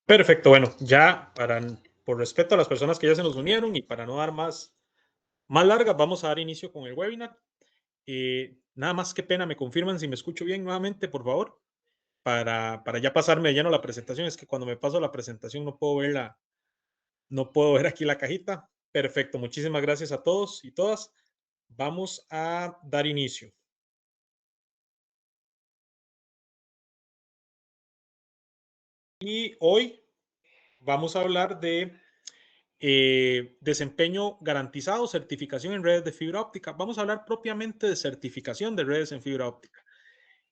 Perfecto, bueno, ya por respeto a las personas que ya se nos unieron y para no dar más largas, vamos a dar inicio con el webinar. Nada más, qué pena, me confirman si me escucho bien nuevamente, por favor, para ya pasarme de lleno la presentación. Es que cuando me paso la presentación no puedo ver aquí la cajita. Perfecto, muchísimas gracias a todos y todas. Vamos a dar inicio. Y hoy vamos a hablar de desempeño garantizado, certificación en redes de fibra óptica. Vamos a hablar propiamente de certificación de redes en fibra óptica.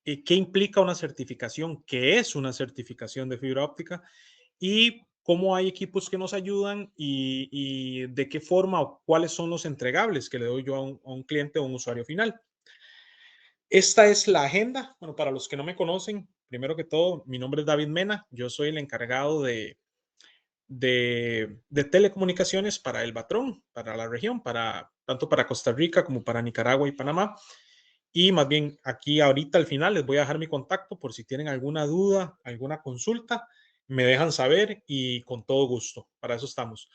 ¿Qué implica una certificación? ¿Qué es una certificación de fibra óptica? Y cómo hay equipos que nos ayudan y de qué forma o cuáles son los entregables que le doy yo a un cliente o un usuario final. Esta es la agenda. Bueno, para los que no me conocen, primero que todo, mi nombre es David Mena. Yo soy el encargado de telecomunicaciones para el Batrón, para la región, tanto para Costa Rica como para Nicaragua y Panamá. Y más bien aquí ahorita al final les voy a dejar mi contacto por si tienen alguna duda, alguna consulta, me dejan saber y con todo gusto, para eso estamos.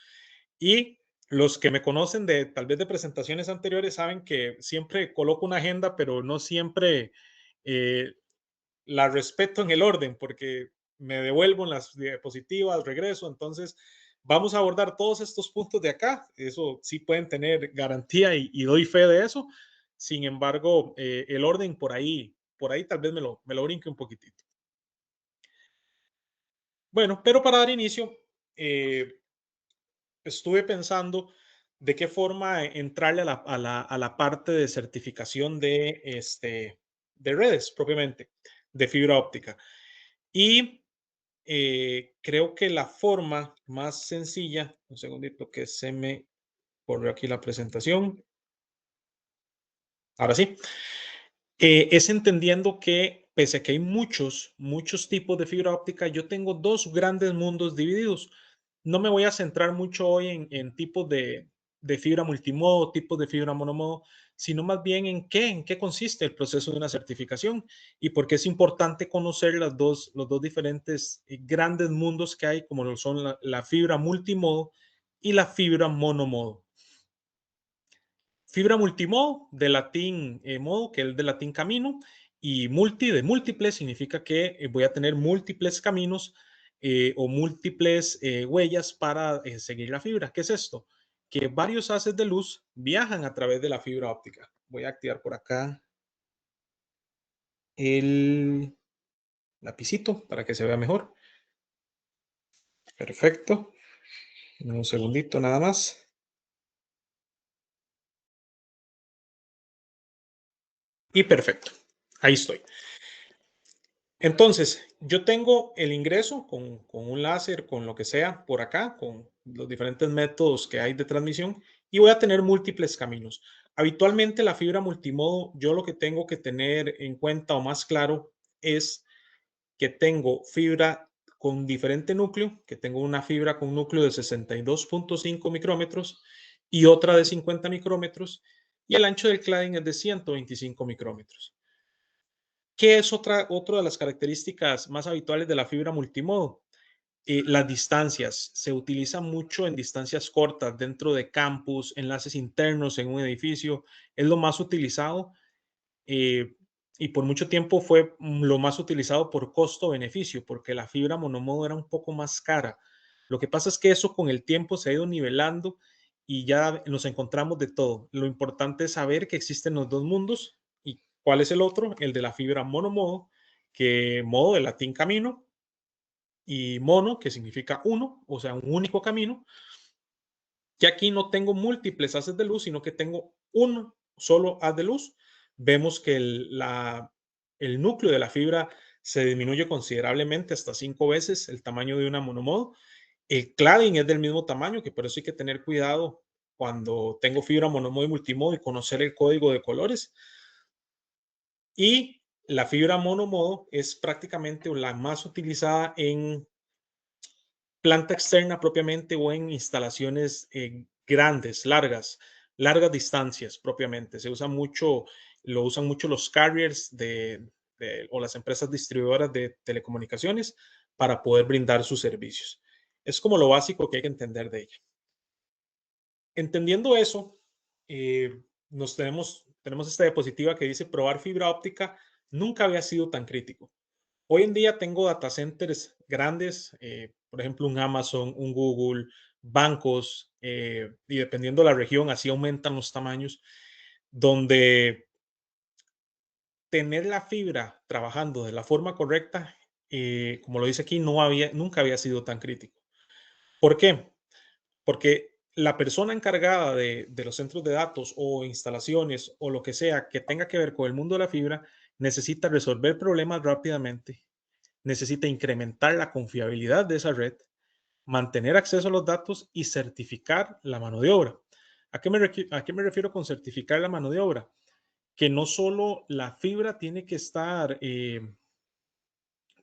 Y los que me conocen de tal vez de presentaciones anteriores saben que siempre coloco una agenda, pero no siempre eh, la respeto en el orden porque me devuelvo en las diapositivas, regreso, entonces vamos a abordar todos estos puntos de acá, eso sí pueden tener garantía y doy fe de eso, sin embargo, el orden por ahí tal vez me lo brinque un poquitito. Bueno, pero para dar inicio, eh, estuve pensando de qué forma entrarle a la parte de certificación de redes propiamente, de fibra óptica. Y creo que la forma más sencilla, un segundito que se me corrió aquí la presentación, ahora sí, es entendiendo que pese a que hay muchos tipos de fibra óptica, yo tengo dos grandes mundos divididos. No me voy a centrar mucho hoy en tipos de fibra multimodo, tipos de fibra monomodo, sino más bien en qué consiste el proceso de una certificación y por qué es importante conocer los dos diferentes grandes mundos que hay, como lo son la fibra multimodo y la fibra monomodo. Fibra multimodo, de latín modo, que es de latín camino, y multi, de múltiples, significa que voy a tener múltiples caminos o múltiples huellas para seguir la fibra. ¿Qué es esto? Que varios haces de luz viajan a través de la fibra óptica. Voy a activar por acá el lapicito para que se vea mejor. Perfecto. Un segundito nada más. Y perfecto. Ahí estoy. Entonces, yo tengo el ingreso con un láser, con lo que sea por acá, con los diferentes métodos que hay de transmisión y voy a tener múltiples caminos. Habitualmente la fibra multimodo, yo lo que tengo que tener en cuenta o más claro es que tengo fibra con diferente núcleo, que tengo una fibra con núcleo de 62.5 micrómetros y otra de 50 micrómetros y el ancho del cladding es de 125 micrómetros. ¿Qué es otra de las características más habituales de la fibra multimodo? Las distancias. Se utiliza mucho en distancias cortas, dentro de campus, enlaces internos en un edificio. Es lo más utilizado eh, y por mucho tiempo fue lo más utilizado por costo-beneficio, porque la fibra monomodo era un poco más cara. Lo que pasa es que eso con el tiempo se ha ido nivelando y ya nos encontramos de todo. Lo importante es saber que existen los dos mundos y cuál es el otro, el de la fibra monomodo, que modo de latín camino y mono, que significa uno, o sea, un único camino, que aquí no tengo múltiples haces de luz, sino que tengo un solo haz de luz. Vemos que el núcleo de la fibra se disminuye considerablemente hasta 5 veces el tamaño de una monomodo. El cladding es del mismo tamaño, que por eso hay que tener cuidado cuando tengo fibra monomodo y multimodo y conocer el código de colores. Y la fibra monomodo es prácticamente la más utilizada en planta externa propiamente o en instalaciones grandes, largas distancias propiamente. Lo usan mucho los carriers o las empresas distribuidoras de telecomunicaciones para poder brindar sus servicios. Es como lo básico que hay que entender de ella. Entendiendo eso, tenemos esta diapositiva que dice probar fibra óptica nunca había sido tan crítico. Hoy en día tengo data centers grandes, por ejemplo, un Amazon, un Google, bancos, y dependiendo de la región, así aumentan los tamaños, donde tener la fibra trabajando de la forma correcta, como lo dice aquí, nunca había sido tan crítico. ¿Por qué? Porque la persona encargada de los centros de datos o instalaciones o lo que sea que tenga que ver con el mundo de la fibra necesita resolver problemas rápidamente, necesita incrementar la confiabilidad de esa red, mantener acceso a los datos y certificar la mano de obra. ¿A qué me refiero con certificar la mano de obra? Que no solo la fibra tiene que estar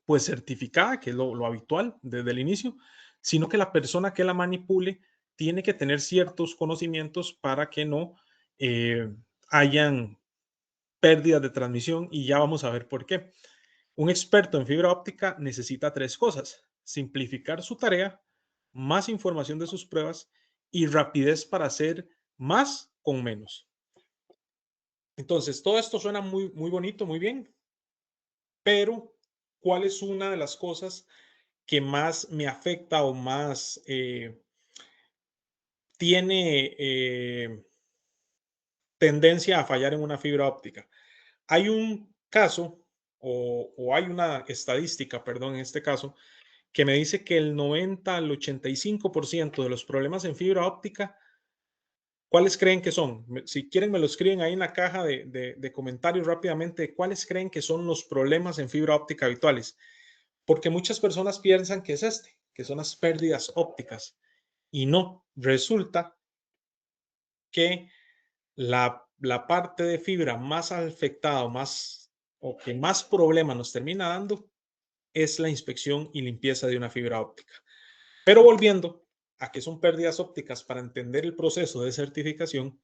pues certificada, que es lo habitual desde el inicio, sino que la persona que la manipule tiene que tener ciertos conocimientos para que no hayan pérdidas de transmisión y ya vamos a ver por qué. Un experto en fibra óptica necesita tres cosas: simplificar su tarea, más información de sus pruebas y rapidez para hacer más con menos. Entonces, todo esto suena muy, muy bonito, muy bien, pero ¿cuál es una de las cosas que más me afecta o más tiene tendencia a fallar en una fibra óptica? Hay un caso o hay una estadística, perdón, en este caso, que me dice que el 90 al 85% de los problemas en fibra óptica, ¿cuáles creen que son? Si quieren, me lo escriben ahí en la caja de comentarios rápidamente. ¿Cuáles creen que son los problemas en fibra óptica habituales? Porque muchas personas piensan que es que son las pérdidas ópticas. Y no, resulta que la parte de fibra más afectada o que más problema nos termina dando es la inspección y limpieza de una fibra óptica. Pero volviendo a qué son pérdidas ópticas para entender el proceso de certificación,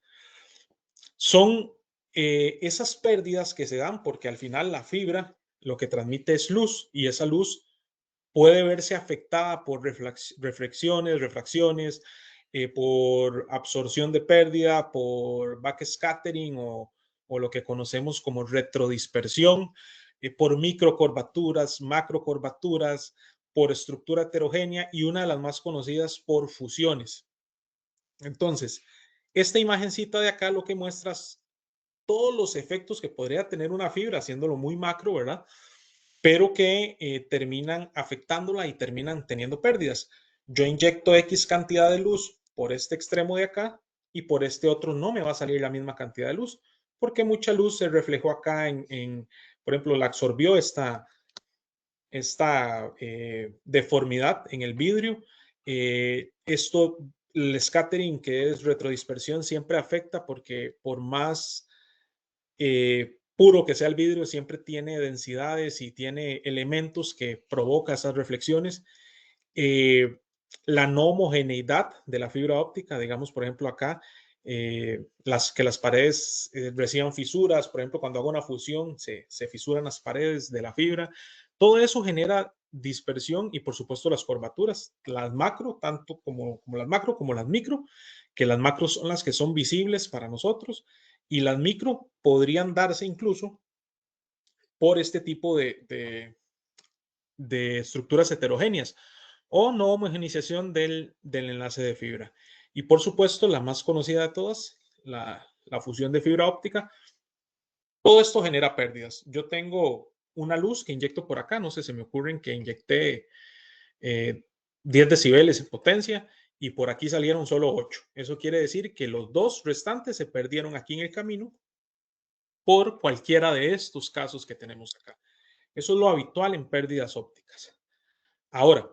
son esas pérdidas que se dan porque al final la fibra lo que transmite es luz y esa luz puede verse afectada por refracciones, por absorción de pérdida, por backscattering o lo que conocemos como retrodispersión, por microcurvaturas, macrocurvaturas, por estructura heterogénea y una de las más conocidas por fusiones. Entonces, esta imagencita de acá lo que muestra es todos los efectos que podría tener una fibra, haciéndolo muy macro, ¿verdad? Pero que terminan afectándola y terminan teniendo pérdidas. Yo inyecto X cantidad de luz por este extremo de acá y por este otro no me va a salir la misma cantidad de luz, porque mucha luz se reflejó acá por ejemplo, la absorbió esta deformidad en el vidrio. El scattering, que es retrodispersión, siempre afecta porque por más puro que sea el vidrio, siempre tiene densidades y tiene elementos que provocan esas reflexiones. La no homogeneidad de la fibra óptica, digamos, por ejemplo, acá, que las paredes reciban fisuras, por ejemplo, cuando hago una fusión, se fisuran las paredes de la fibra. Todo eso genera dispersión y, por supuesto, las curvaturas, las macro, tanto como las macro como las micro, que las macros son las que son visibles para nosotros y las micro podrían darse incluso por este tipo de estructuras heterogéneas o no homogenización del enlace de fibra. Y por supuesto, la más conocida de todas, la fusión de fibra óptica. Todo esto genera pérdidas. Yo tengo una luz que inyecto por acá, no sé, se me ocurren que inyecté 10 decibeles en potencia y por aquí salieron solo 8. Eso quiere decir que los dos restantes se perdieron aquí en el camino por cualquiera de estos casos que tenemos acá. Eso es lo habitual en pérdidas ópticas. Ahora,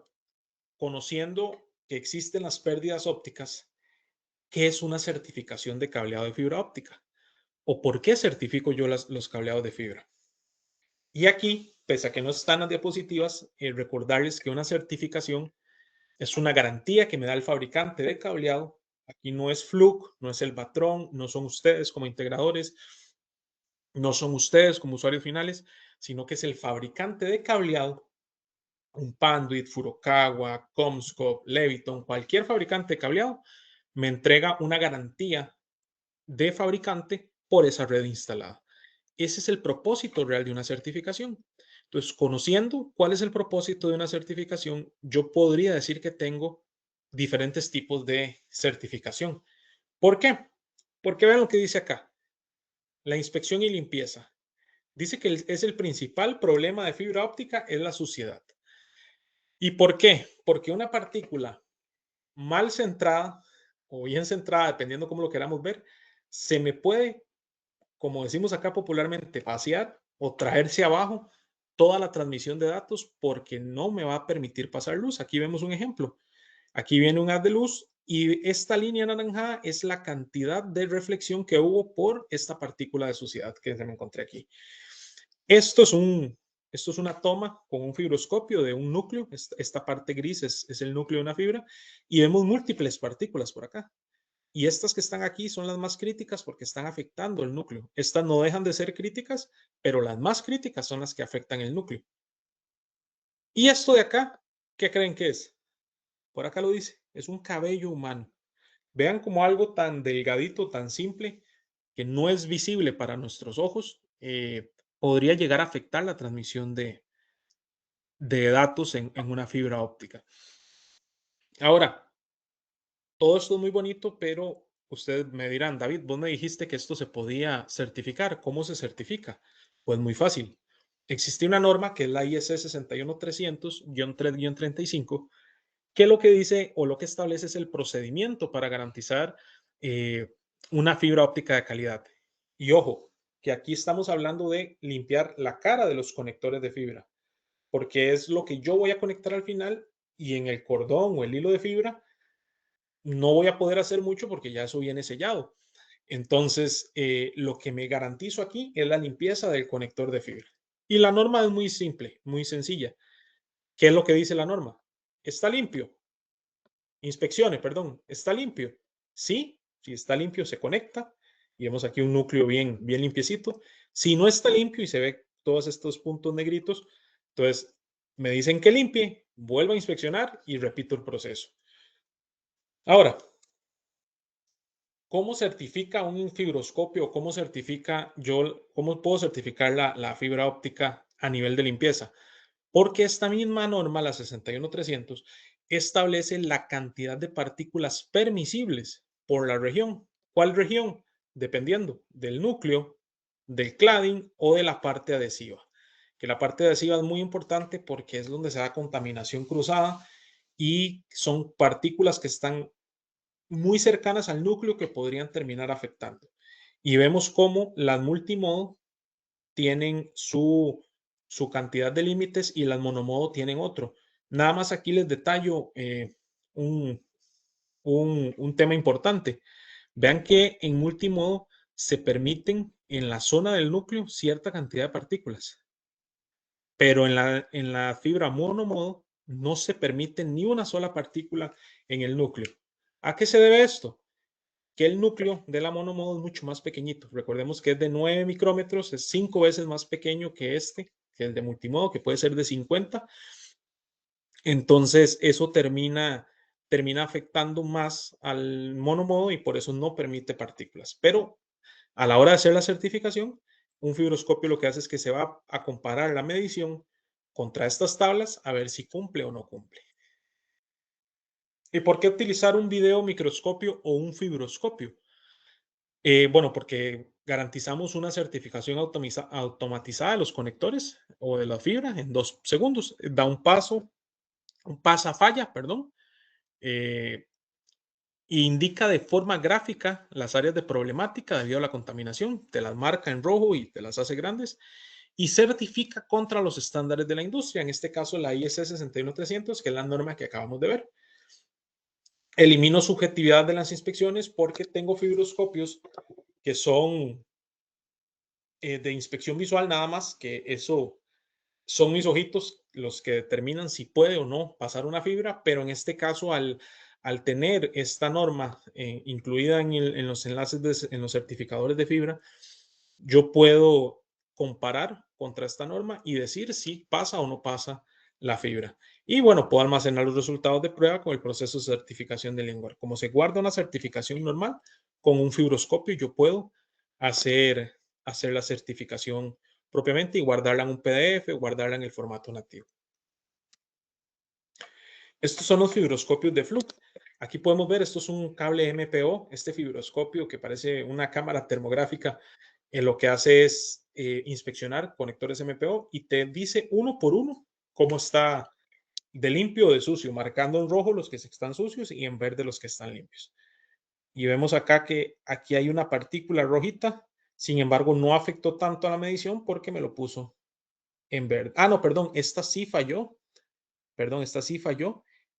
conociendo que existen las pérdidas ópticas, ¿qué es una certificación de cableado de fibra óptica? ¿O por qué certifico yo los cableados de fibra? Y aquí, pese a que no están las diapositivas, recordarles que una certificación es una garantía que me da el fabricante de cableado. Aquí no es Fluke, no es el patrón, no son ustedes como integradores, no son ustedes como usuarios finales, sino que es el fabricante de cableado un Panduit, Furukawa, Comscope, Leviton, cualquier fabricante de cableado, me entrega una garantía de fabricante por esa red instalada. Ese es el propósito real de una certificación. Entonces, conociendo cuál es el propósito de una certificación, yo podría decir que tengo diferentes tipos de certificación. ¿Por qué? Porque vean lo que dice acá. La inspección y limpieza. Dice que es el principal problema de fibra óptica es la suciedad. ¿Y por qué? Porque una partícula mal centrada o bien centrada, dependiendo cómo lo queramos ver, se me puede, como decimos acá popularmente, vaciar o traerse abajo toda la transmisión de datos porque no me va a permitir pasar luz. Aquí vemos un ejemplo. Aquí viene un haz de luz y esta línea naranjada es la cantidad de reflexión que hubo por esta partícula de suciedad que se me encontré aquí. Esto es una toma con un fibroscopio de un núcleo. Esta parte gris es el núcleo de una fibra y vemos múltiples partículas por acá. Y estas que están aquí son las más críticas porque están afectando el núcleo. Estas no dejan de ser críticas, pero las más críticas son las que afectan el núcleo. Y esto de acá, ¿qué creen que es? Por acá lo dice, es un cabello humano. Vean como algo tan delgadito, tan simple, que no es visible para nuestros ojos, podría llegar a afectar la transmisión de datos en una fibra óptica. Ahora, todo esto es muy bonito, pero ustedes me dirán, David, vos me dijiste que esto se podía certificar. ¿Cómo se certifica? Pues muy fácil. Existe una norma que es la IEC 61300-3-35, que lo que dice o lo que establece es el procedimiento para garantizar eh, una fibra óptica de calidad. Y ojo, que aquí estamos hablando de limpiar la cara de los conectores de fibra, porque es lo que yo voy a conectar al final y en el cordón o el hilo de fibra no voy a poder hacer mucho porque ya eso viene sellado. Entonces, lo que me garantizo aquí es la limpieza del conector de fibra. Y la norma es muy simple, muy sencilla. ¿Qué es lo que dice la norma? Está limpio. Inspeccione, perdón. ¿Está limpio? Sí, si está limpio se conecta. Y vemos aquí un núcleo bien limpiecito. Si no está limpio y se ve todos estos puntos negritos, entonces me dicen que limpie, vuelvo a inspeccionar y repito el proceso. Ahora, ¿cómo certifica un fibroscopio? ¿Cómo puedo certificar la fibra óptica a nivel de limpieza? Porque esta misma norma, la 61300, establece la cantidad de partículas permisibles por la región. ¿Cuál región? Dependiendo del núcleo, del cladding o de la parte adhesiva. Que la parte adhesiva es muy importante porque es donde se da contaminación cruzada y son partículas que están muy cercanas al núcleo que podrían terminar afectando. Y vemos cómo las multimodo tienen su cantidad de límites y las monomodo tienen otro. Nada más aquí les detallo un, un tema importante. Vean que en multimodo se permiten en la zona del núcleo cierta cantidad de partículas, pero en la fibra monomodo no se permite ni una sola partícula en el núcleo. ¿A qué se debe esto? Que el núcleo de la monomodo es mucho más pequeñito. Recordemos que es de 9 micrómetros, es 5 veces más pequeño que que el de multimodo, que puede ser de 50. Entonces, eso termina afectando más al monomodo y por eso no permite partículas. Pero a la hora de hacer la certificación, un fibroscopio lo que hace es que se va a comparar la medición contra estas tablas a ver si cumple o no cumple. ¿Y por qué utilizar un video microscopio o un fibroscopio? Bueno, porque garantizamos una certificación automatizada de los conectores o de la fibra en 2 segundos. Da un pasa-falla, perdón, e indica de forma gráfica las áreas de problemática debido a la contaminación, te las marca en rojo y te las hace grandes y certifica contra los estándares de la industria, en este caso la IEC 61300, que es la norma que acabamos de ver. Elimino subjetividad de las inspecciones porque tengo fibroscopios que son de inspección visual nada más, que eso son mis ojitos los que determinan si puede o no pasar una fibra, pero en este caso al tener esta norma incluida en los enlaces, en los certificadores de fibra, yo puedo comparar contra esta norma y decir si pasa o no pasa la fibra. Y bueno, puedo almacenar los resultados de prueba con el proceso de certificación de Alienware. Como se guarda una certificación normal, con un fibroscopio yo puedo hacer la certificación propiamente y guardarla en un PDF, guardarla en el formato nativo. Estos son los fibroscopios de Fluke. Aquí podemos ver, esto es un cable MPO, este fibroscopio que parece una cámara termográfica, lo que hace es inspeccionar conectores MPO y te dice uno por uno cómo está de limpio o de sucio, marcando en rojo los que están sucios y en verde los que están limpios. Y vemos acá que aquí hay una partícula rojita, sin embargo no afectó tanto a la medición porque me lo puso en verde. Ah, no, perdón, esta sí falló,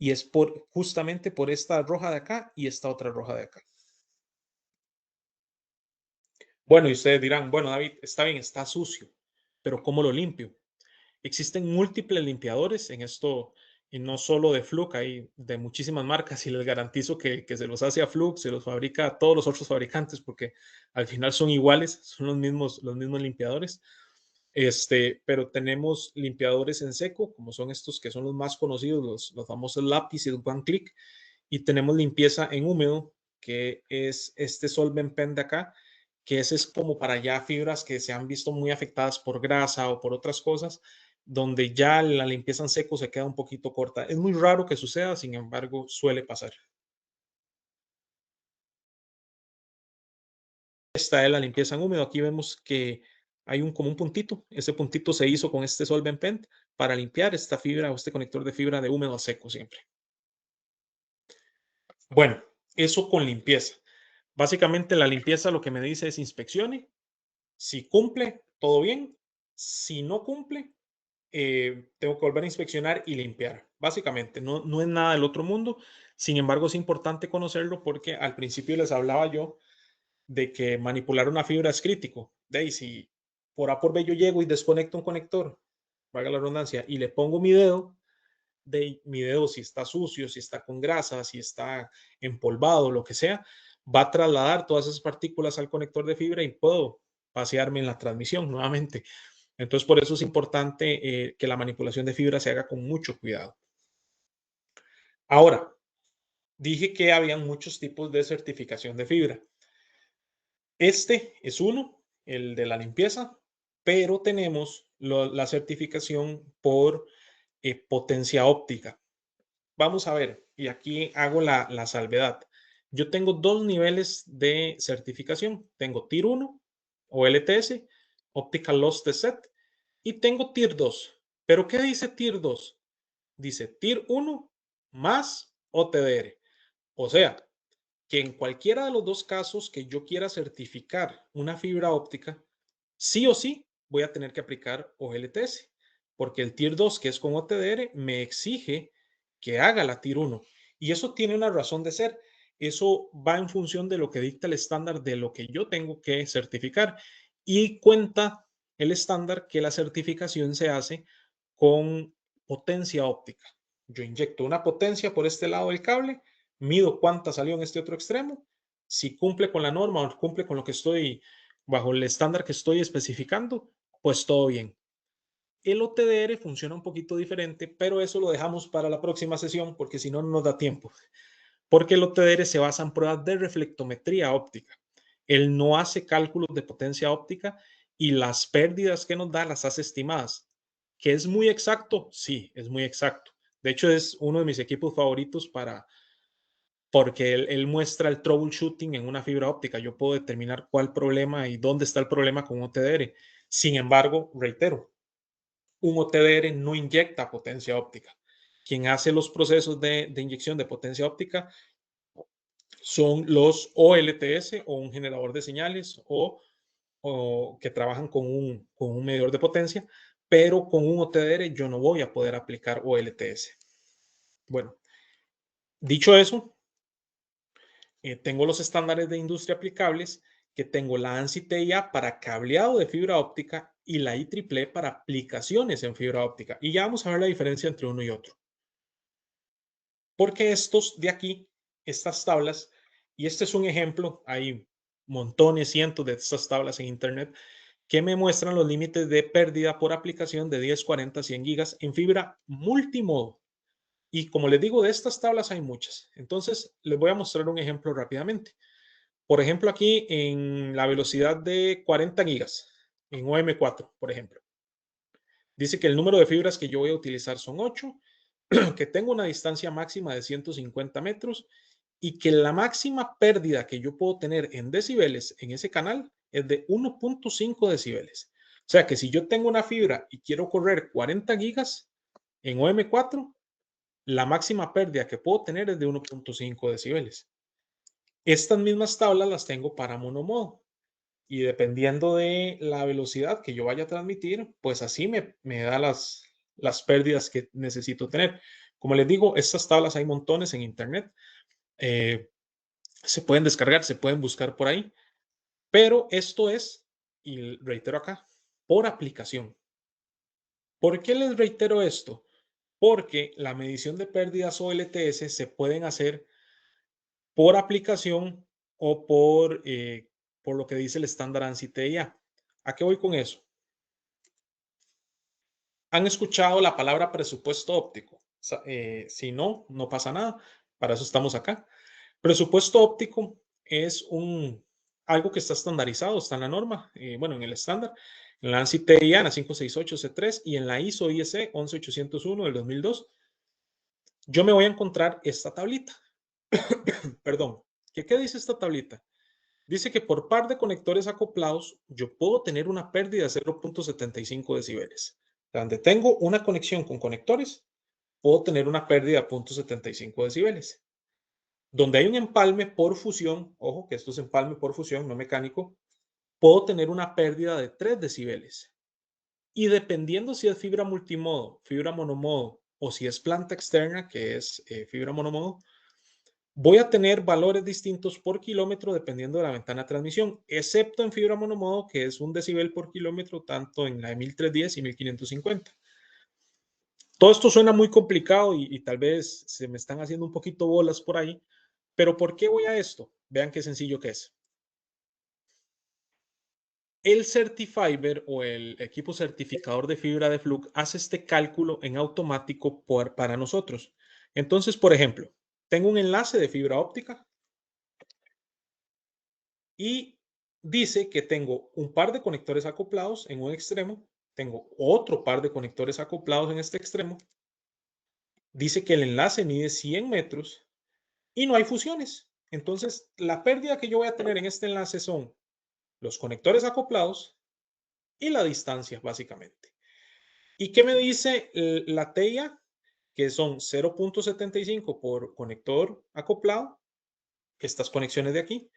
y es justamente por esta roja de acá y esta otra roja de acá. Bueno, y ustedes dirán, bueno, David, está bien, está sucio, pero ¿cómo lo limpio? Existen múltiples limpiadores en esto, y no solo de Fluke, hay de muchísimas marcas y les garantizo que se los hace a Fluke, se los fabrica a todos los otros fabricantes porque al final son iguales, son los mismos limpiadores. Pero tenemos limpiadores en seco, como son estos que son los más conocidos, los famosos lápices One Click, y tenemos limpieza en húmedo, que es este Solvent Pen de acá, que ese es como para ya fibras que se han visto muy afectadas por grasa o por otras cosas, donde ya la limpieza en seco se queda un poquito corta. Es muy raro que suceda, sin embargo, suele pasar. Esta es la limpieza en húmedo. Aquí vemos que hay como un puntito. Ese puntito se hizo con este Solvent Pen para limpiar esta fibra o este conector de fibra de húmedo a seco siempre. Bueno, eso con limpieza. Básicamente la limpieza lo que me dice es inspeccione. Si cumple, todo bien. Si no cumple, tengo que volver a inspeccionar y limpiar. Básicamente, no es nada del otro mundo. Sin embargo, es importante conocerlo porque al principio les hablaba yo de que manipular una fibra es crítico. De ahí, si por A por B yo llego y desconecto un conector, valga la redundancia, y le pongo mi dedo si está sucio, si está con grasa, si está empolvado, lo que sea, va a trasladar todas esas partículas al conector de fibra y puedo pasearme en la transmisión nuevamente. Entonces, por eso es importante que la manipulación de fibra se haga con mucho cuidado. Ahora, dije que había muchos tipos de certificación de fibra. Este es uno, el de la limpieza, pero tenemos la certificación por potencia óptica. Vamos a ver, y aquí hago la salvedad. Yo tengo dos niveles de certificación. Tengo Tier 1 o LTS, Optical Loss Test Set, y tengo Tier 2. ¿Pero qué dice Tier 2? Dice Tier 1 más OTDR. O sea, que en cualquiera de los dos casos que yo quiera certificar una fibra óptica, sí o sí voy a tener que aplicar OLTS, porque el Tier 2, que es con OTDR, me exige que haga la Tier 1. Y eso tiene una razón de ser. Eso va en función de lo que dicta el estándar de lo que yo tengo que certificar. Y cuenta el estándar que la certificación se hace con potencia óptica. Yo inyecto una potencia por este lado del cable, mido cuánta salió en este otro extremo, si cumple con la norma o cumple con lo que estoy, bajo el estándar que estoy especificando, pues todo bien. El OTDR funciona un poquito diferente, pero eso lo dejamos para la próxima sesión porque si no, no nos da tiempo. Porque el OTDR se basa en pruebas de reflectometría óptica. Él no hace cálculos de potencia óptica y las pérdidas que nos da las hace estimadas. ¿Que es muy exacto? Sí, es muy exacto. De hecho, es uno de mis equipos favoritos porque él muestra el troubleshooting en una fibra óptica. Yo puedo determinar cuál problema y dónde está el problema con OTDR. Sin embargo, reitero, un OTDR no inyecta potencia óptica. Quien hace los procesos de inyección de potencia óptica son los OLTS o un generador de señales o que trabajan con un medidor de potencia, pero con un OTDR yo no voy a poder aplicar OLTS. Bueno, dicho eso, tengo los estándares de industria aplicables, que tengo la ANSI TIA para cableado de fibra óptica y la IEEE para aplicaciones en fibra óptica. Y ya vamos a ver la diferencia entre uno y otro. Porque estos de aquí, estas tablas, y este es un ejemplo, hay montones, cientos de estas tablas en Internet, que me muestran los límites de pérdida por aplicación de 10, 40, 100 gigas en fibra multimodo. Y como les digo, de estas tablas hay muchas. Entonces, les voy a mostrar un ejemplo rápidamente. Por ejemplo, aquí en la velocidad de 40 gigas, en OM4, por ejemplo. Dice que el número de fibras que yo voy a utilizar son 8, que tengo una distancia máxima de 150 metros y que la máxima pérdida que yo puedo tener en decibeles en ese canal es de 1.5 decibeles. O sea que si yo tengo una fibra y quiero correr 40 gigas en OM4, la máxima pérdida que puedo tener es de 1.5 decibeles. Estas mismas tablas las tengo para monomodo y dependiendo de la velocidad que yo vaya a transmitir, pues así me da las pérdidas que necesito tener. Como les digo, estas tablas hay montones en internet. Se pueden descargar, se pueden buscar por ahí, pero esto es, y reitero acá, por aplicación. ¿Por qué les reitero esto? Porque la medición de pérdidas o LTS se pueden hacer por aplicación o por lo que dice el estándar ANSI TIA. ¿A qué voy con eso? ¿Han escuchado la palabra presupuesto óptico? Si no, no pasa nada. Para eso estamos acá. Presupuesto óptico es algo que está estandarizado, está en la norma, bueno, en el estándar, en la ANSI TIA, en la 568C3 y en la ISO IEC 11801 del 2002. Yo me voy a encontrar esta tablita. Perdón. ¿Qué dice esta tablita? Dice que por par de conectores acoplados, yo puedo tener una pérdida de 0.75 decibeles. Donde tengo una conexión con conectores, puedo tener una pérdida de 0.75 decibeles. Donde hay un empalme por fusión, ojo que esto es empalme por fusión, no mecánico, puedo tener una pérdida de 3 decibeles. Y dependiendo si es fibra multimodo, fibra monomodo o si es planta externa, que es fibra monomodo, voy a tener valores distintos por kilómetro dependiendo de la ventana de transmisión, excepto en fibra monomodo, que es 1 decibel por kilómetro, tanto en la de 1310 y 1550. Todo esto suena muy complicado y tal vez se me están haciendo un poquito bolas por ahí, pero ¿por qué voy a esto? Vean qué sencillo que es. El Certifiber o el equipo certificador de fibra de Fluke hace este cálculo en automático para nosotros. Entonces, por ejemplo, tengo un enlace de fibra óptica y dice que tengo un par de conectores acoplados en un extremo, tengo otro par de conectores acoplados en este extremo, dice que el enlace mide 100 metros y no hay fusiones. Entonces, la pérdida que yo voy a tener en este enlace son los conectores acoplados y la distancia, básicamente. ¿Y qué me dice la TIA? Que son 0.75 por conector acoplado, estas conexiones de aquí,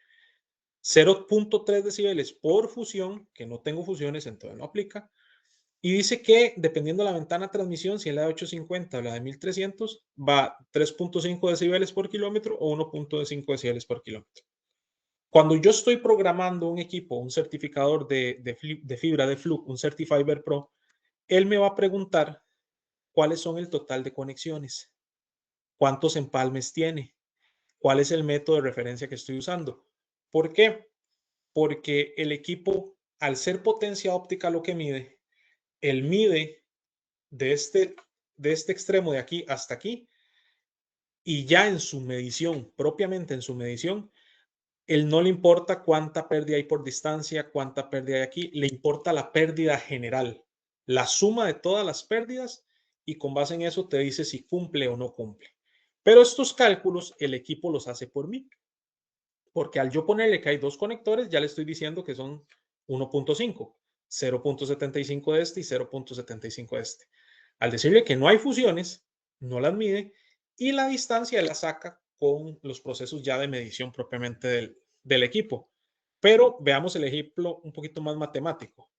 0.3 decibeles por fusión, que no tengo fusiones, entonces no aplica. Y dice que dependiendo de la ventana de transmisión, si es la de 850 o la de 1300, va 3.5 decibeles por kilómetro o 1.5 decibeles por kilómetro. Cuando yo estoy programando un equipo, un certificador de fibra de Fluke, un Certifiber Pro, él me va a preguntar cuáles son el total de conexiones, cuántos empalmes tiene, cuál es el método de referencia que estoy usando. ¿Por qué? Porque el equipo, al ser potencia óptica lo que mide, él mide de este extremo de aquí hasta aquí y ya en su medición, propiamente en su medición, él no le importa cuánta pérdida hay por distancia, cuánta pérdida hay aquí, le importa la pérdida general, la suma de todas las pérdidas y con base en eso te dice si cumple o no cumple. Pero estos cálculos el equipo los hace por mí, porque al yo ponerle que hay dos conectores, ya le estoy diciendo que son 1.5, 0.75 de este y 0.75 de este. Al decirle que no hay fusiones, no las mide y la distancia la saca con los procesos ya de medición propiamente del equipo. Pero veamos el ejemplo un poquito más matemático.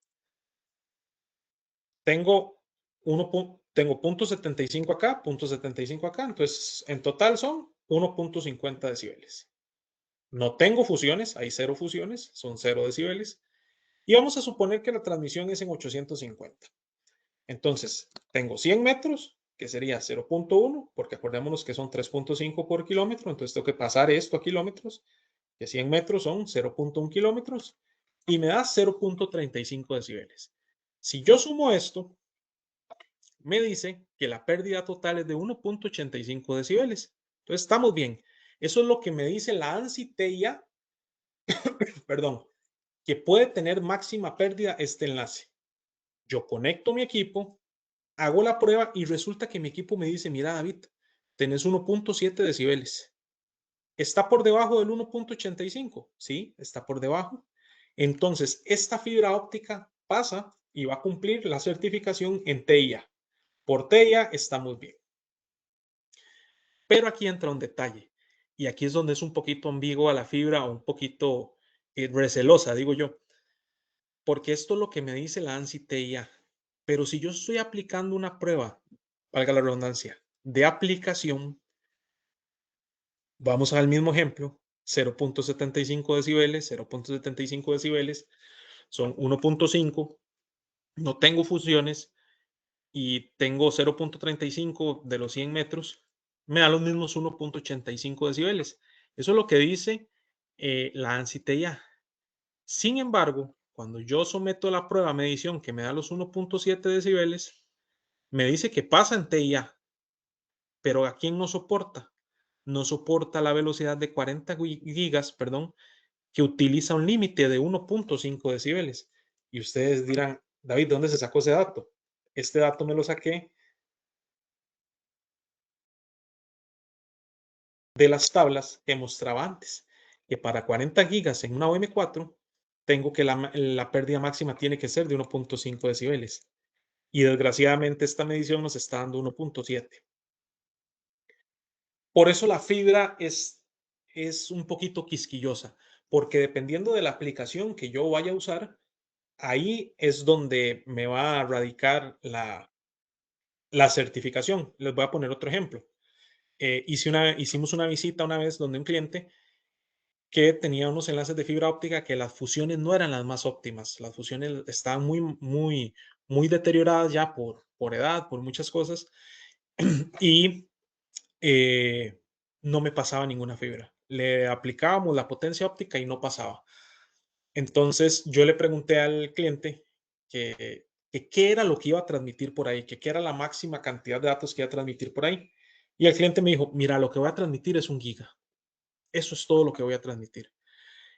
Tengo 0.75 acá, 0.75 acá, entonces en total son 1.50 decibeles. No tengo fusiones, hay 0 fusiones, son 0 decibeles. Y vamos a suponer que la transmisión es en 850. Entonces, tengo 100 metros, que sería 0.1, porque acordémonos que son 3.5 por kilómetro, entonces tengo que pasar esto a kilómetros, que 100 metros son 0.1 kilómetros, y me da 0.35 decibeles. Si yo sumo esto, me dice que la pérdida total es de 1.85 decibeles. Entonces estamos bien. Eso es lo que me dice la ANSI TIA, perdón, que puede tener máxima pérdida este enlace. Yo conecto mi equipo, hago la prueba y resulta que mi equipo me dice, mira David, tenés 1.7 decibeles. ¿Está por debajo del 1.85? Sí, está por debajo. Entonces, esta fibra óptica pasa y va a cumplir la certificación en TIA. Por TIA estamos bien. Pero aquí entra un detalle. Y aquí es donde es un poquito ambigua la fibra o un poquito recelosa, digo yo. Porque esto es lo que me dice la ANSI TIA. Pero si yo estoy aplicando una prueba, valga la redundancia, de aplicación, vamos al mismo ejemplo, 0.75 decibeles, 0.75 decibeles, son 1.5, no tengo fusiones y tengo 0.35 de los 100 metros, me da los mismos 1.85 decibeles. Eso es lo que dice la ANSI TIA. Sin embargo, cuando yo someto la prueba a medición que me da los 1.7 decibeles, me dice que pasa en TIA, pero ¿a quién no soporta? No soporta la velocidad de 40 gigas, perdón, que utiliza un límite de 1.5 decibeles. Y ustedes dirán, David, ¿dónde se sacó ese dato? Este dato me lo saqué de las tablas que mostraba antes, que para 40 gigas en una OM4 tengo que la pérdida máxima tiene que ser de 1.5 decibeles. Y desgraciadamente esta medición nos está dando 1.7. Por eso la fibra es un poquito quisquillosa, porque dependiendo de la aplicación que yo vaya a usar, ahí es donde me va a radicar la certificación. Les voy a poner otro ejemplo. Hicimos una visita una vez donde un cliente que tenía unos enlaces de fibra óptica que las fusiones no eran las más óptimas. Las fusiones estaban muy deterioradas ya por edad, por muchas cosas, y eh, no me pasaba ninguna fibra. Le aplicábamos la potencia óptica y no pasaba. Entonces yo le pregunté al cliente que qué era lo que iba a transmitir por ahí, que qué era la máxima cantidad de datos que iba a transmitir por ahí. Y el cliente me dijo, mira, lo que voy a transmitir es 1 giga. Eso es todo lo que voy a transmitir.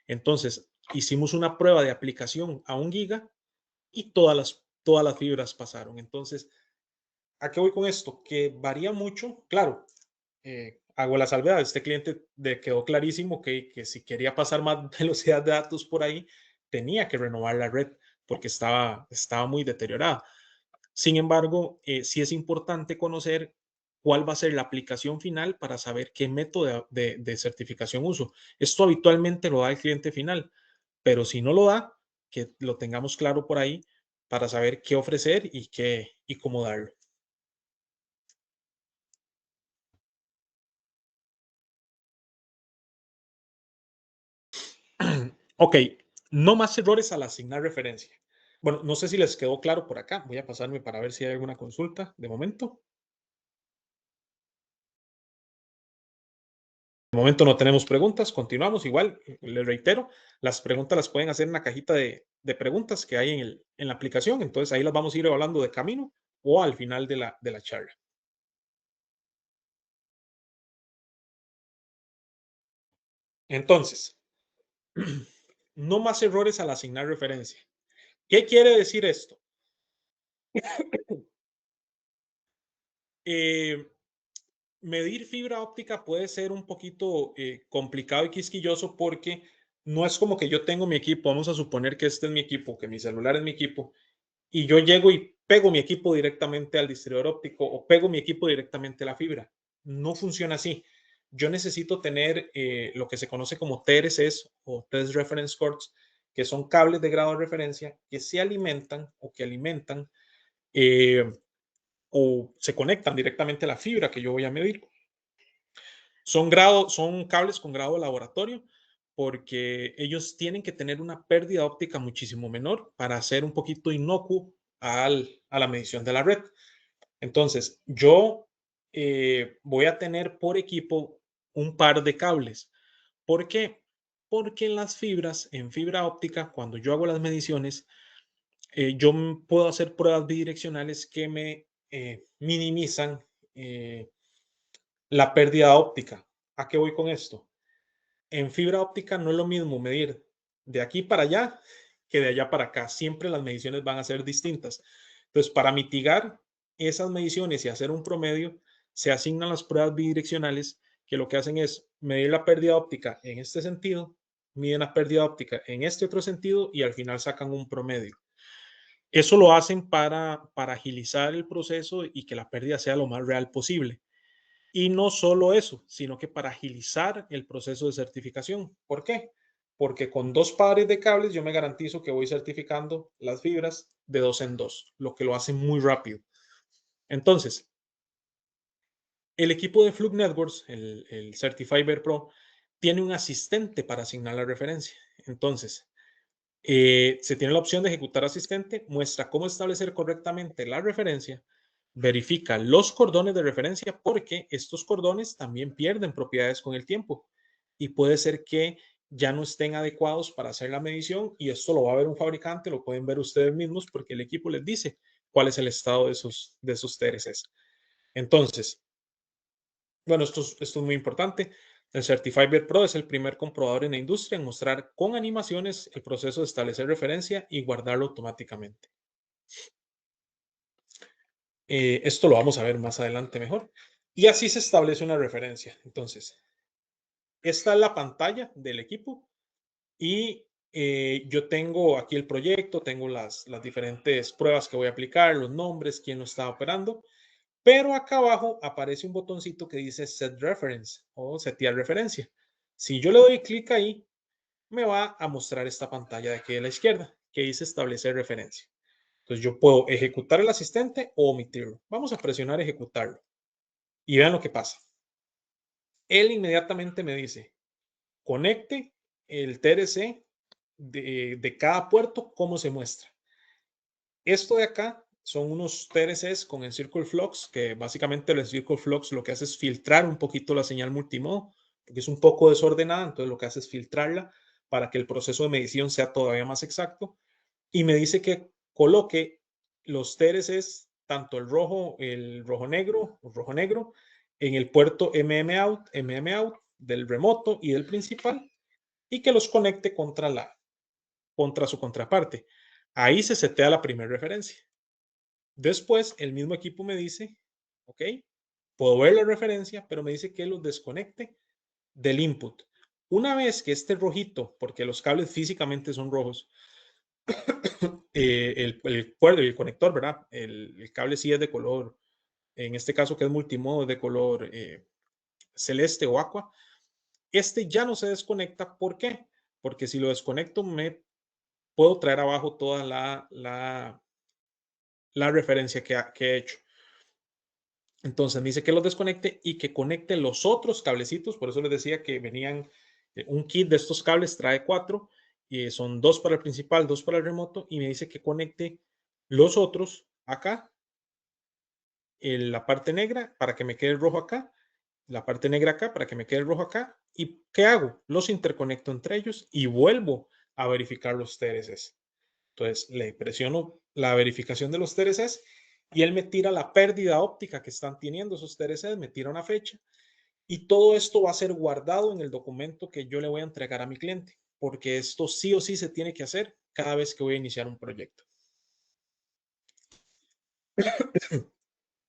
Entonces hicimos una prueba de aplicación a 1 giga y todas las fibras pasaron. Entonces, ¿a qué voy con esto? Que varía mucho. Claro, hago la salvedad. Este cliente quedó clarísimo que si quería pasar más velocidad de datos por ahí, tenía que renovar la red porque estaba muy deteriorada. Sin embargo, sí es importante conocer cuál va a ser la aplicación final para saber qué método de certificación uso. Esto habitualmente lo da el cliente final, pero si no lo da, que lo tengamos claro por ahí para saber qué ofrecer y cómo darlo. Ok, no más errores al asignar referencia. Bueno, no sé si les quedó claro por acá. Voy a pasarme para ver si hay alguna consulta de momento. De momento no tenemos preguntas. Continuamos. Igual, les reitero, las preguntas las pueden hacer en la cajita de preguntas que hay en la aplicación. Entonces ahí las vamos a ir hablando de camino o al final de la charla. Entonces, no más errores al asignar referencia. ¿Qué quiere decir esto? Eh, Medir fibra óptica puede ser un poquito complicado y quisquilloso porque no es como que yo tengo mi equipo, vamos a suponer que este es mi equipo, que mi celular es mi equipo, y yo llego y pego mi equipo directamente al distribuidor óptico o pego mi equipo directamente a la fibra. No funciona así. Yo necesito tener lo que se conoce como TRCs o Test Reference Cords, que son cables de grado de referencia que se alimentan o que alimentan eh, o se conectan directamente a la fibra que yo voy a medir. Son cables con grado de laboratorio porque ellos tienen que tener una pérdida óptica muchísimo menor para ser un poquito inocuo a la medición de la red. Entonces, yo voy a tener por equipo un par de cables. ¿Por qué? Porque en las fibras, en fibra óptica, cuando yo hago las mediciones, yo puedo hacer pruebas bidireccionales que me minimizan la pérdida óptica. ¿A qué voy con esto? En fibra óptica no es lo mismo medir de aquí para allá que de allá para acá. Siempre las mediciones van a ser distintas. Entonces, para mitigar esas mediciones y hacer un promedio, se asignan las pruebas bidireccionales que lo que hacen es medir la pérdida óptica en este sentido, miden la pérdida óptica en este otro sentido y al final sacan un promedio. Eso lo hacen para agilizar el proceso y que la pérdida sea lo más real posible. Y no solo eso, sino que para agilizar el proceso de certificación. ¿Por qué? Porque con 2 pares de cables yo me garantizo que voy certificando las fibras de 2 en 2, lo que lo hace muy rápido. Entonces, el equipo de Fluke Networks, el Certified Pro, tiene un asistente para asignar la referencia. Entonces, se tiene la opción de ejecutar asistente, muestra cómo establecer correctamente la referencia, verifica los cordones de referencia porque estos cordones también pierden propiedades con el tiempo y puede ser que ya no estén adecuados para hacer la medición y esto lo va a ver un fabricante, lo pueden ver ustedes mismos porque el equipo les dice cuál es el estado de esos TRCs. Entonces, bueno, esto es muy importante. El Certified Pro es el primer comprobador en la industria en mostrar con animaciones el proceso de establecer referencia y guardarlo automáticamente. Esto lo vamos a ver más adelante mejor. Y así se establece una referencia. Entonces, esta es la pantalla del equipo y yo tengo aquí el proyecto, tengo las diferentes pruebas que voy a aplicar, los nombres, quién lo está operando. Pero acá abajo aparece un botoncito que dice Set Reference o setear referencia. Si yo le doy clic ahí, me va a mostrar esta pantalla de aquí a la izquierda que dice establecer referencia. Entonces yo puedo ejecutar el asistente o omitirlo. Vamos a presionar ejecutarlo y vean lo que pasa. Él inmediatamente me dice, conecte el TRC de cada puerto, cómo se muestra. Esto de acá son unos TRCs con el Circle Flux, que básicamente el Circle Flux lo que hace es filtrar un poquito la señal multimodo, porque es un poco desordenada, entonces lo que hace es filtrarla para que el proceso de medición sea todavía más exacto. Y me dice que coloque los TRCs, tanto el rojo negro, en el puerto MM out del remoto y del principal, y que los conecte contra su contraparte. Ahí se setea la primera referencia. Después, el mismo equipo me dice, ok, puedo ver la referencia, pero me dice que los desconecte del input. Una vez que este rojito, porque los cables físicamente son rojos, el conector, ¿verdad? El cable sí es de color, en este caso que es multimodo, de color celeste o aqua. Este ya no se desconecta. ¿Por qué? Porque si lo desconecto, me puedo traer abajo toda la referencia que he hecho. Entonces me dice que los desconecte y que conecte los otros cablecitos. Por eso les decía que venían un kit de estos cables, trae 4, y son 2 para el principal, 2 para el remoto. Y me dice que conecte los otros acá, en la parte negra para que me quede el rojo acá, la parte negra acá para que me quede el rojo acá. ¿Y qué hago? Los interconecto entre ellos y vuelvo a verificar los TRCs. Entonces le presiono la verificación de los TRCs y él me tira la pérdida óptica que están teniendo esos TRCs, me tira una fecha y todo esto va a ser guardado en el documento que yo le voy a entregar a mi cliente, porque esto sí o sí se tiene que hacer cada vez que voy a iniciar un proyecto.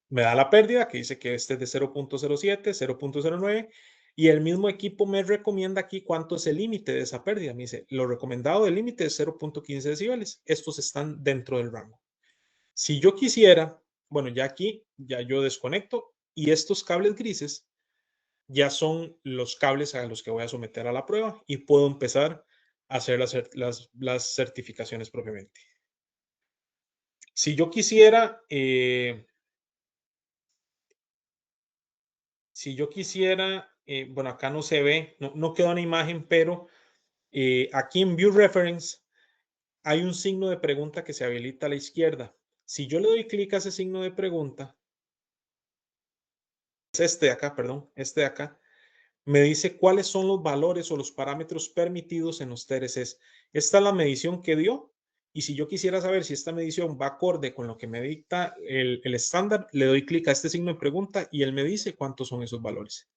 Me da la pérdida que dice que este es de 0.07, 0.09 y el mismo equipo me recomienda aquí cuánto es el límite de esa pérdida. Me dice, lo recomendado del límite es 0.15 decibeles. Estos están dentro del rango. Si yo quisiera, bueno, ya aquí, ya yo desconecto y estos cables grises ya son los cables a los que voy a someter a la prueba y puedo empezar a hacer las certificaciones propiamente. Si yo quisiera, bueno, acá no se ve, no quedó una imagen, pero aquí en View Reference hay un signo de pregunta que se habilita a la izquierda. Si yo le doy clic a ese signo de pregunta, es este de acá, perdón, este de acá, me dice cuáles son los valores o los parámetros permitidos en los TRCs. Esta es la medición que dio. Y si yo quisiera saber si esta medición va acorde con lo que me dicta el estándar, le doy clic a este signo de pregunta y él me dice cuántos son esos valores.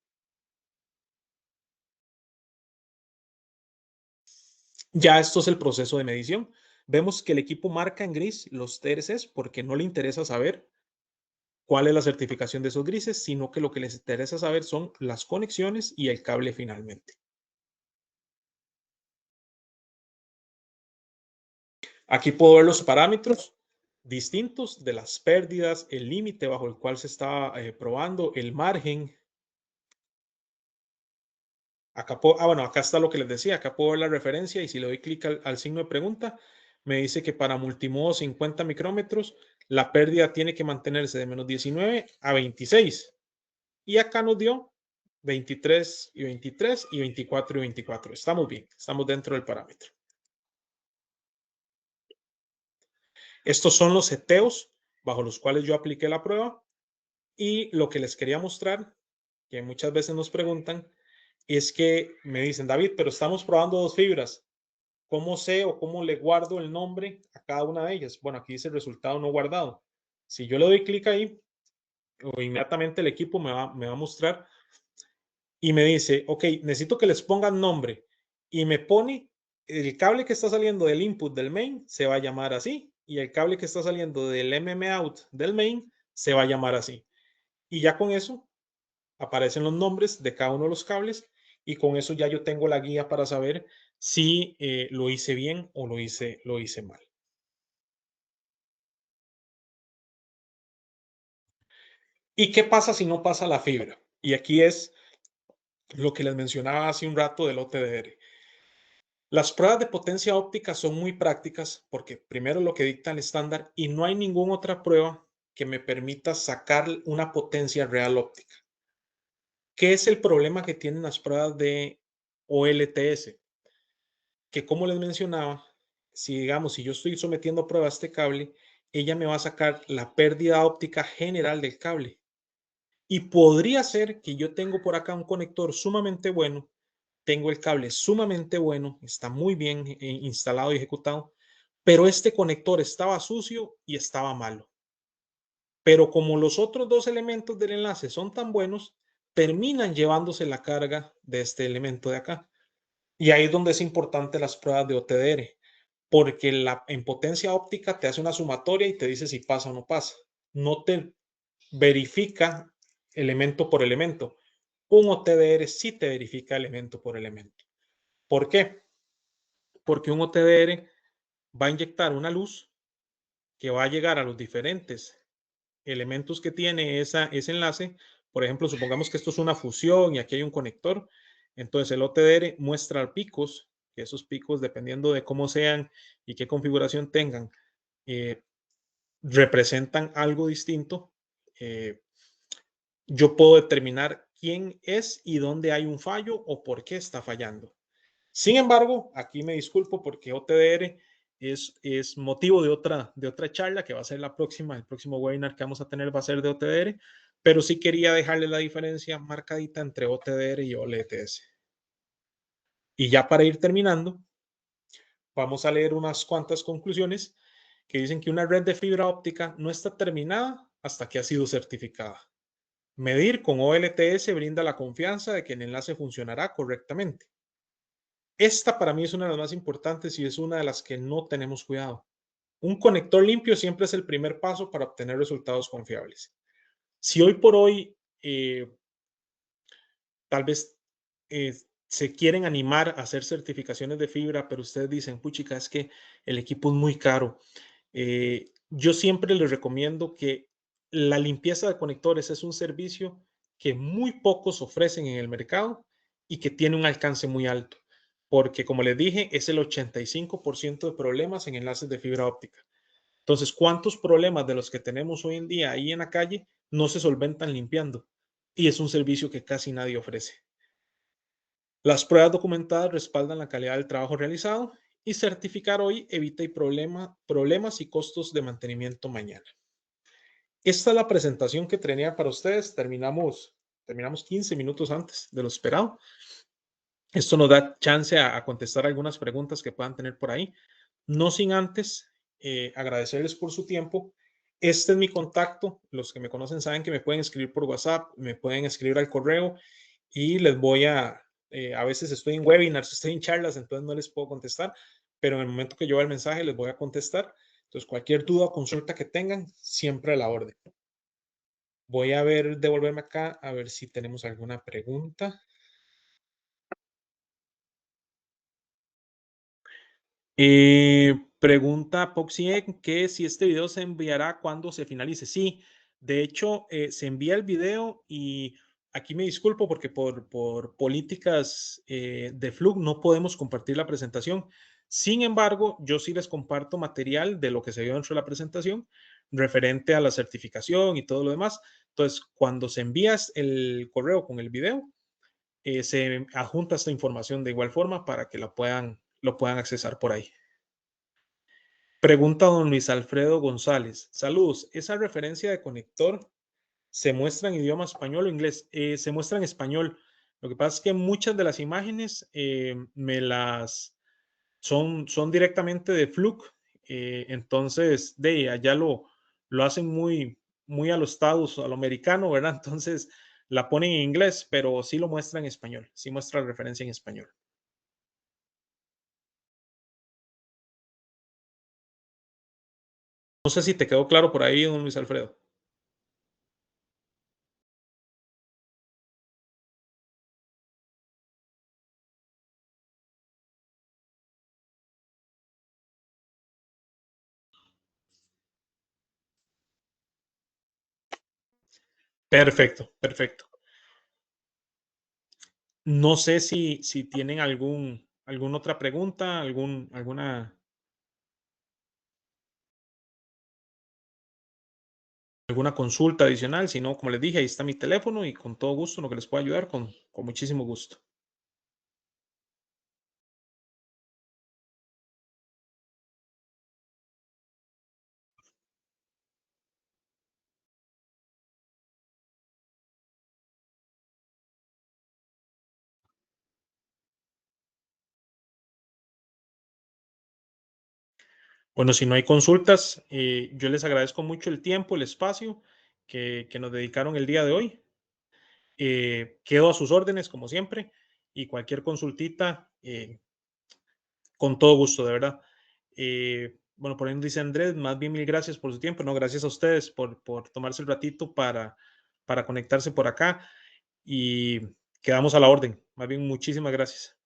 Ya esto es el proceso de medición. Vemos que el equipo marca en gris los TRCs porque no le interesa saber cuál es la certificación de esos grises, sino que lo que les interesa saber son las conexiones y el cable finalmente. Aquí puedo ver los parámetros distintos de las pérdidas, el límite bajo el cual se está probando, el margen. Acá bueno, acá está lo que les decía, acá puedo ver la referencia y si le doy clic al signo de pregunta, me dice que para multimodo 50 micrómetros, la pérdida tiene que mantenerse de menos 19 a 26. Y acá nos dio 23 y 23 y 24 y 24. Estamos bien, estamos dentro del parámetro. Estos son los seteos bajo los cuales yo apliqué la prueba. Y lo que les quería mostrar, que muchas veces nos preguntan, es que me dicen, David, pero estamos probando dos fibras. ¿Cómo sé o cómo le guardo el nombre a cada una de ellas? Bueno, aquí dice resultado no guardado. Si yo le doy clic ahí, o inmediatamente el equipo me va a mostrar y me dice, ok, necesito que les pongan nombre. Y me pone el cable que está saliendo del input del main se va a llamar así. Y el cable que está saliendo del out del main se va a llamar así. Y ya con eso aparecen los nombres de cada uno de los cables y con eso ya yo tengo la guía para saber si lo hice bien o lo hice mal. ¿Y qué pasa si no pasa la fibra? Y aquí es lo que les mencionaba hace un rato del OTDR. Las pruebas de potencia óptica son muy prácticas porque primero lo que dicta el estándar y no hay ninguna otra prueba que me permita sacar una potencia real óptica. ¿Qué es el problema que tienen las pruebas de OLTS? Que como les mencionaba, si yo estoy sometiendo a prueba este cable, ella me va a sacar la pérdida óptica general del cable. Y podría ser que yo tengo por acá un conector sumamente bueno, tengo el cable sumamente bueno, está muy bien instalado y ejecutado, pero este conector estaba sucio y estaba malo. Pero como los otros dos elementos del enlace son tan buenos, terminan llevándose la carga de este elemento de acá. Y ahí es donde es importante las pruebas de OTDR, porque en potencia óptica te hace una sumatoria y te dice si pasa o no pasa. No te verifica elemento por elemento. Un OTDR sí te verifica elemento por elemento. ¿Por qué? Porque un OTDR va a inyectar una luz que va a llegar a los diferentes elementos que tiene ese enlace. Por ejemplo, supongamos que esto es una fusión y aquí hay un conector. Entonces el OTDR muestra picos, que esos picos, dependiendo de cómo sean y qué configuración tengan, representan algo distinto. Yo puedo determinar quién es y dónde hay un fallo o por qué está fallando. Sin embargo, aquí me disculpo porque OTDR es motivo de otra charla que va a ser la próxima, el próximo webinar que vamos a tener va a ser de OTDR, pero sí quería dejarle la diferencia marcadita entre OTDR y OLTS. Y ya para ir terminando, vamos a leer unas cuantas conclusiones que dicen que una red de fibra óptica no está terminada hasta que ha sido certificada. Medir con OLTS brinda la confianza de que el enlace funcionará correctamente. Esta para mí es una de las más importantes y es una de las que no tenemos cuidado. Un conector limpio siempre es el primer paso para obtener resultados confiables. Si hoy por hoy tal vez se quieren animar a hacer certificaciones de fibra, pero ustedes dicen, puchica, es que el equipo es muy caro. Yo siempre les recomiendo que la limpieza de conectores es un servicio que muy pocos ofrecen en el mercado y que tiene un alcance muy alto, porque como les dije, es el 85% de problemas en enlaces de fibra óptica. Entonces, ¿cuántos problemas de los que tenemos hoy en día ahí en la calle no se solventan limpiando? Y es un servicio que casi nadie ofrece. Las pruebas documentadas respaldan la calidad del trabajo realizado y certificar hoy evita problemas y costos de mantenimiento mañana. Esta es la presentación que tenía para ustedes. Terminamos terminamos 15 minutos antes de lo esperado. Esto nos da chance a contestar algunas preguntas que puedan tener por ahí. No sin antes agradecerles por su tiempo. Este es mi contacto. Los que me conocen saben que me pueden escribir por WhatsApp, me pueden escribir al correo y les voy a veces estoy en webinars, estoy en charlas, entonces no les puedo contestar, pero en el momento que yo vea el mensaje les voy a contestar. Entonces, cualquier duda o consulta que tengan, siempre a la orden. Voy a ver, devolverme acá, a ver si tenemos alguna pregunta. Pregunta Poxie que si este video se enviará cuando se finalice. Sí, de hecho, se envía el video y aquí me disculpo porque por políticas de Flug no podemos compartir la presentación. Sin embargo, yo sí les comparto material de lo que se vio dentro de la presentación referente a la certificación y todo lo demás. Entonces, cuando se envías el correo con el video, se adjunta esta información de igual forma para que lo puedan accesar por ahí. Pregunta don Luis Alfredo González. Saludos. ¿Esa referencia de conector se muestra en idioma español o inglés? Se muestra en español. Lo que pasa es que muchas de las imágenes son directamente de Fluke. Entonces, de allá lo hacen muy a los estados, a lo americano, ¿verdad? Entonces la ponen en inglés, pero sí lo muestra en español. Sí muestra la referencia en español. No sé si te quedó claro por ahí, don Luis Alfredo. Perfecto, perfecto. No sé si tienen alguna otra pregunta, alguna consulta adicional. Si no, como les dije, ahí está mi teléfono y con todo gusto, lo que les pueda ayudar, con muchísimo gusto. Bueno, si no hay consultas, yo les agradezco mucho el tiempo, el espacio que nos dedicaron el día de hoy. Quedo a sus órdenes, como siempre, y cualquier consultita, con todo gusto, de verdad. Bueno, por ahí dice Andrés, más bien mil gracias por su tiempo. No, gracias a ustedes por tomarse el ratito para conectarse por acá y quedamos a la orden. Más bien, muchísimas gracias.